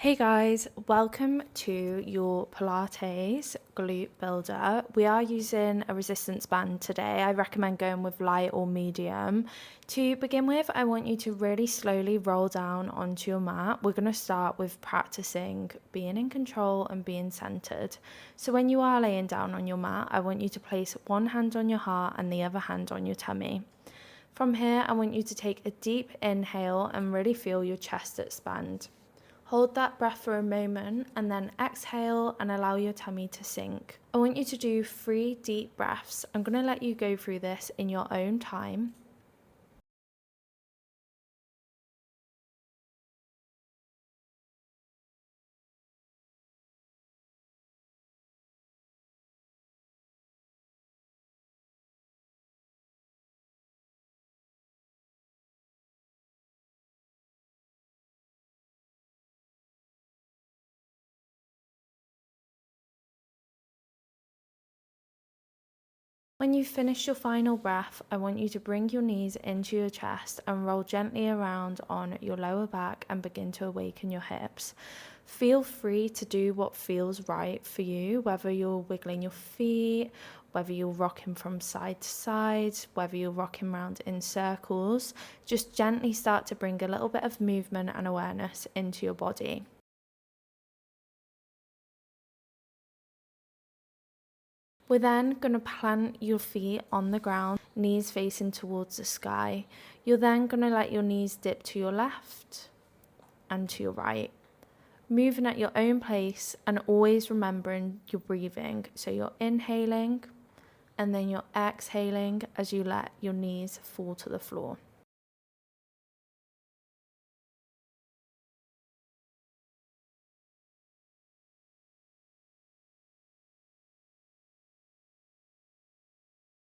Hey guys, welcome to your Pilates glute builder. We are using a resistance band today. I recommend going with light or medium. To begin with, I want you to really slowly roll down onto your mat. We're going to start with practicing being in control and being centered. So when you are laying down on your mat, I want you to place one hand on your heart and the other hand on your tummy. From here, I want you to take a deep inhale and really feel your chest expand. Hold that breath for a moment and then exhale and allow your tummy to sink. I want you to do 3 deep breaths. I'm going to let you go through this in your own time. When you finish your final breath, I want you to bring your knees into your chest and roll gently around on your lower back and begin to awaken your hips. Feel free to do what feels right for you, whether you're wiggling your feet, whether you're rocking from side to side, whether you're rocking around in circles. Just gently start to bring a little bit of movement and awareness into your body. We're then going to plant your feet on the ground, knees facing towards the sky. You're then going to let your knees dip to your left and to your right, moving at your own pace and always remembering your breathing. So you're inhaling and then you're exhaling as you let your knees fall to the floor.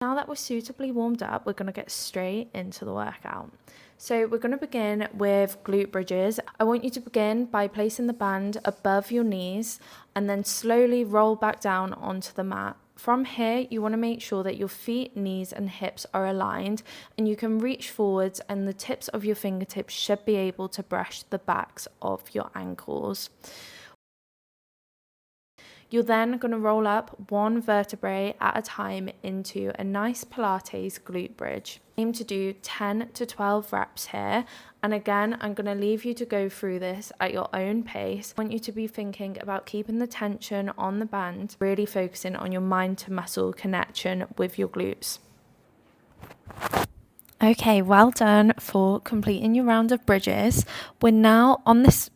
Now that we're suitably warmed up, we're going to get straight into the workout. So we're going to begin with glute bridges. I want you to begin by placing the band above your knees and then slowly roll back down onto the mat. From here, you want to make sure that your feet, knees and hips are aligned and you can reach forwards and the tips of your fingertips should be able to brush the backs of your ankles. You're then going to roll up one vertebrae at a time into a nice Pilates glute bridge. Aim to do 10 to 12 reps here. And again, I'm going to leave you to go through this at your own pace. I want you to be thinking about keeping the tension on the band, really focusing on your mind to muscle connection with your glutes. Okay, well done for completing your round of bridges. We're now on this.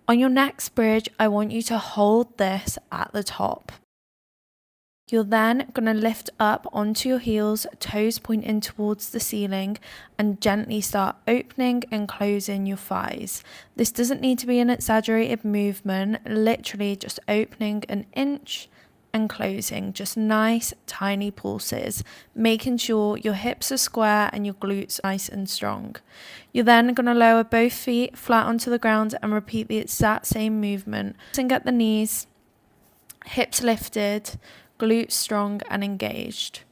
On your next bridge, I want you to hold this at the top. You're then going to lift up onto your heels, toes pointing towards the ceiling, and gently start opening and closing your thighs. This doesn't need to be an exaggerated movement, literally just opening an inch and closing, just nice tiny pulses, making sure your hips are square and your glutes nice and strong. You're then going to lower both feet flat onto the ground and repeat the exact same movement. Sink at the knees, hips lifted, glutes strong and engaged.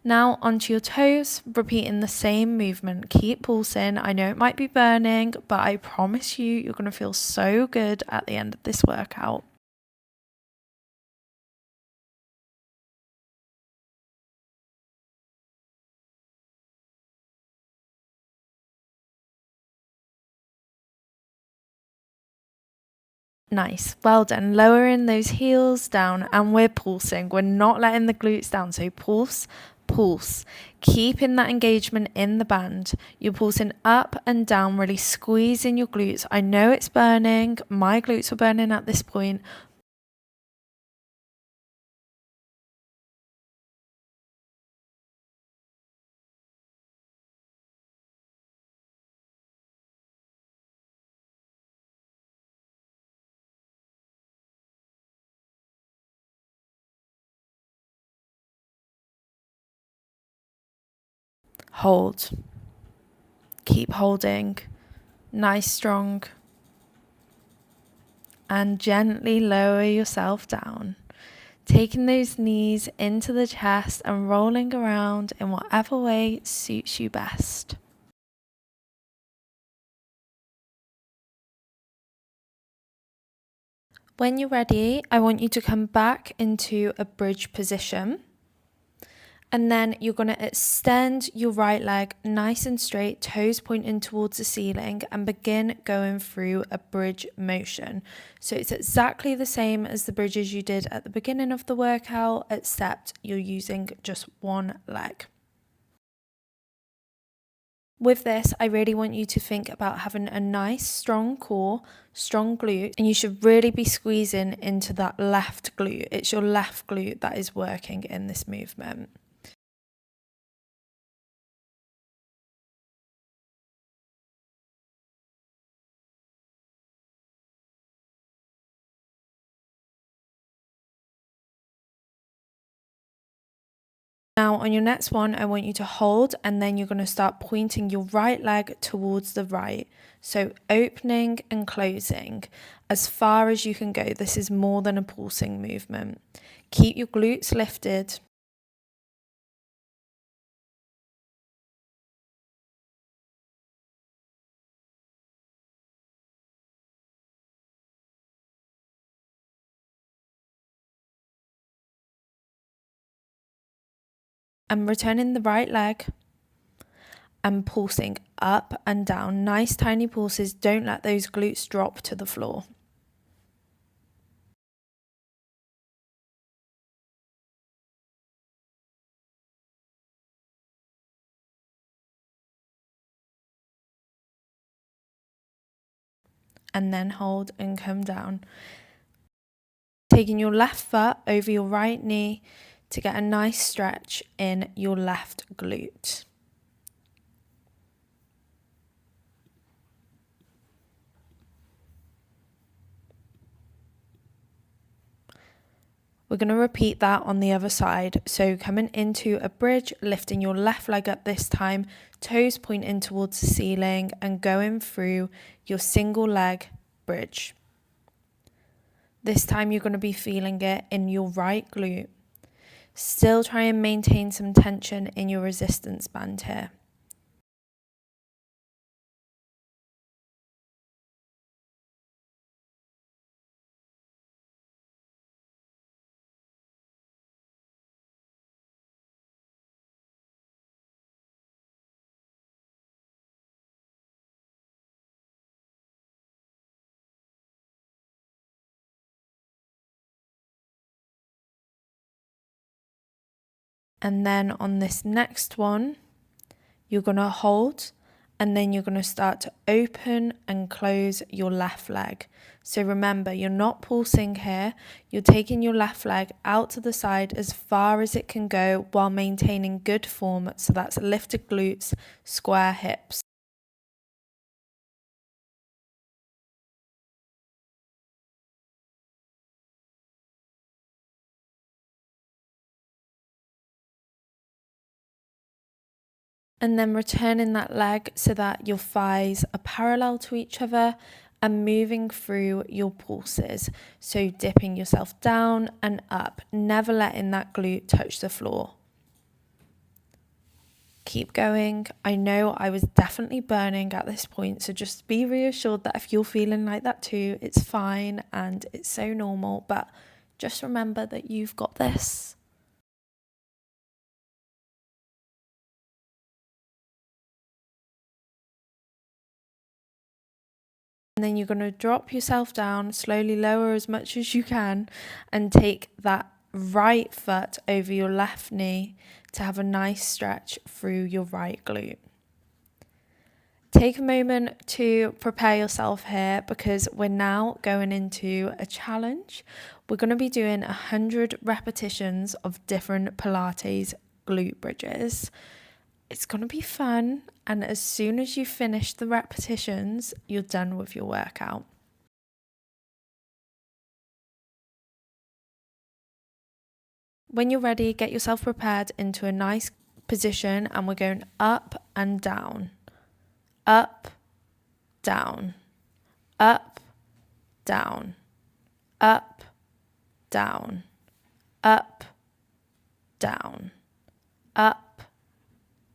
Now onto your toes, repeating the same movement. Keep pulsing. I know it might be burning, but I promise you, you're going to feel so good at the end of this workout. Nice, well done. Lowering those heels down and we're pulsing. We're not letting the glutes down. So pulse, pulse. Keeping that engagement in the band. You're pulsing up and down, really squeezing your glutes. I know it's burning. My glutes were burning at this point. Hold. Keep holding. Nice, strong. And gently lower yourself down. Taking those knees into the chest and rolling around in whatever way suits you best. When you're ready, I want you to come back into a bridge position. And then you're going to extend your right leg nice and straight, toes pointing towards the ceiling, and begin going through a bridge motion. So it's exactly the same as the bridges you did at the beginning of the workout, except you're using just one leg. With this, I really want you to think about having a nice, strong core, strong glute, and you should really be squeezing into that left glute. It's your left glute that is working in this movement. Now on your next one, I want you to hold and then you're going to start pointing your right leg towards the right. So opening and closing as far as you can go. This is more than a pulsing movement. Keep your glutes lifted. And returning the right leg and pulsing up and down. Nice tiny pulses. Don't let those glutes drop to the floor. And then hold and come down. Taking your left foot over your right knee to get a nice stretch in your left glute. We're going to repeat that on the other side. So coming into a bridge, lifting your left leg up this time, toes pointing towards the ceiling and going through your single leg bridge. This time you're going to be feeling it in your right glute. Still try and maintain some tension in your resistance band here. And then on this next one, you're going to hold and then you're going to start to open and close your left leg. So remember, you're not pulsing here. You're taking your left leg out to the side as far as it can go while maintaining good form. So that's lifted glutes, square hips. And then returning that leg so that your thighs are parallel to each other and moving through your pulses. So dipping yourself down and up, never letting that glute touch the floor. Keep going. I know I was definitely burning at this point, so just be reassured that if you're feeling like that too, it's fine and it's so normal, but just remember that you've got this. And then you're going to drop yourself down, slowly lower as much as you can, and take that right foot over your left knee to have a nice stretch through your right glute. Take a moment to prepare yourself here because we're now going into a challenge. We're going to be doing 100 repetitions of different Pilates glute bridges. It's going to be fun, and as soon as you finish the repetitions, you're done with your workout. When you're ready, get yourself prepared into a nice position, and we're going up and down, up, down, up, down, up, down, up, down, up,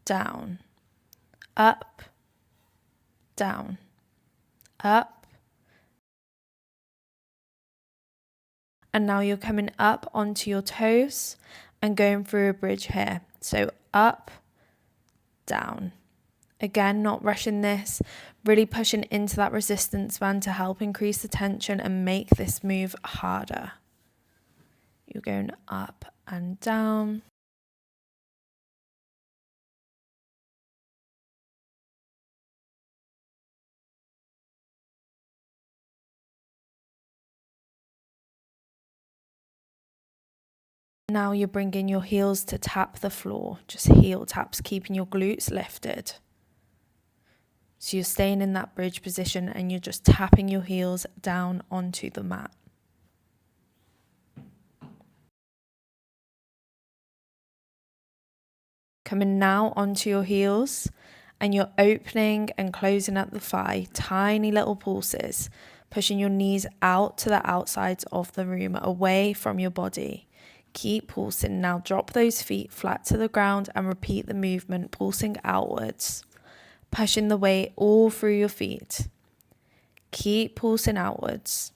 down, up, down, up. And now you're coming up onto your toes and going through a bridge here. So up, down. Again, not rushing this, really pushing into that resistance band to help increase the tension and make this move harder. You're going up and down. Now you're bringing your heels to tap the floor, just heel taps, keeping your glutes lifted. So you're staying in that bridge position and you're just tapping your heels down onto the mat. Coming now onto your heels, and you're opening and closing at the thigh, tiny little pulses, pushing your knees out to the outsides of the room, away from your body. Keep pulsing. Now drop those feet flat to the ground and repeat the movement, pulsing outwards, pushing the weight all through your feet. Keep pulsing outwards.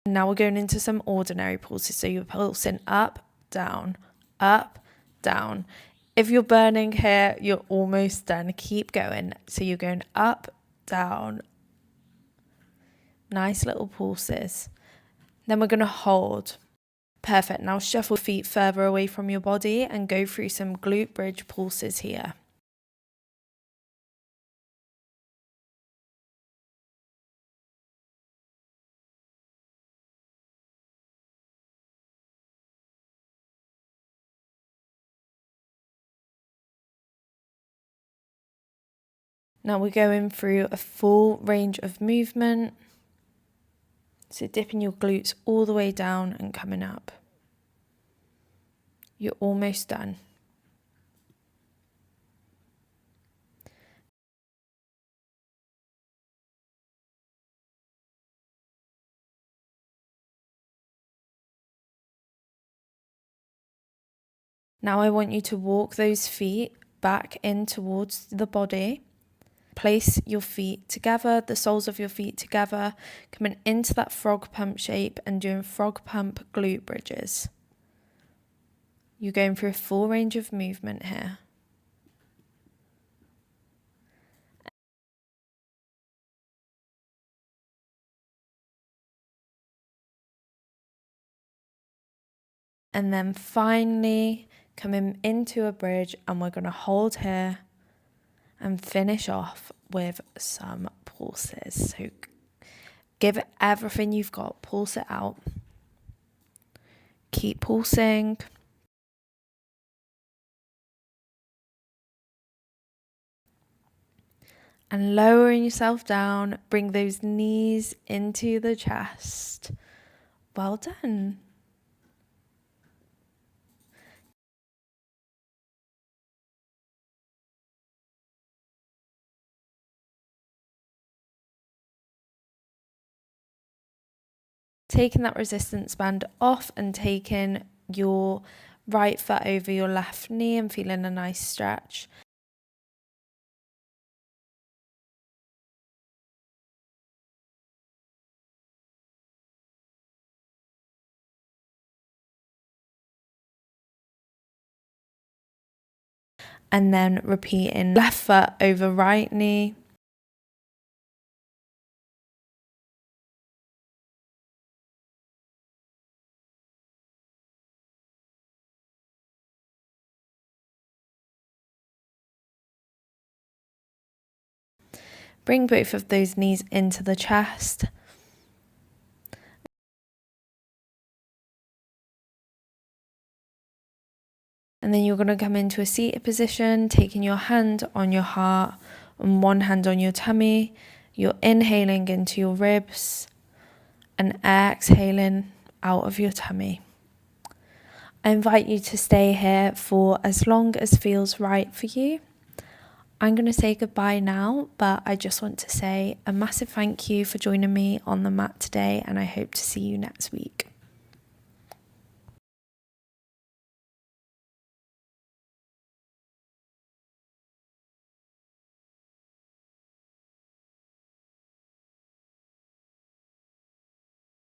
Now we're going into some ordinary pulses. So you're pulsing up, down, up, down. If you're burning here, you're almost done. Keep going. So you're going up, down. Nice little pulses. Then we're going to hold. Perfect. Now shuffle feet further away from your body and go through some glute bridge pulses here. Now we're going through a full range of movement. So dipping your glutes all the way down and coming up. You're almost done. Now I want you to walk those feet back in towards the body. Place your feet together, the soles of your feet together, coming into that frog pump shape and doing frog pump glute bridges. You're going through a full range of movement here. And then finally coming into a bridge, and we're going to hold here and finish off with some pulses. So give it everything you've got, pulse it out. Keep pulsing. And lowering yourself down, bring those knees into the chest. Well done. Taking that resistance band off and taking your right foot over your left knee and feeling a nice stretch. And then repeating left foot over right knee. Bring both of those knees into the chest. And then you're going to come into a seated position, taking your hand on your heart and one hand on your tummy. You're inhaling into your ribs and exhaling out of your tummy. I invite you to stay here for as long as feels right for you. I'm going to say goodbye now, but I just want to say a massive thank you for joining me on the mat today, and I hope to see you next week.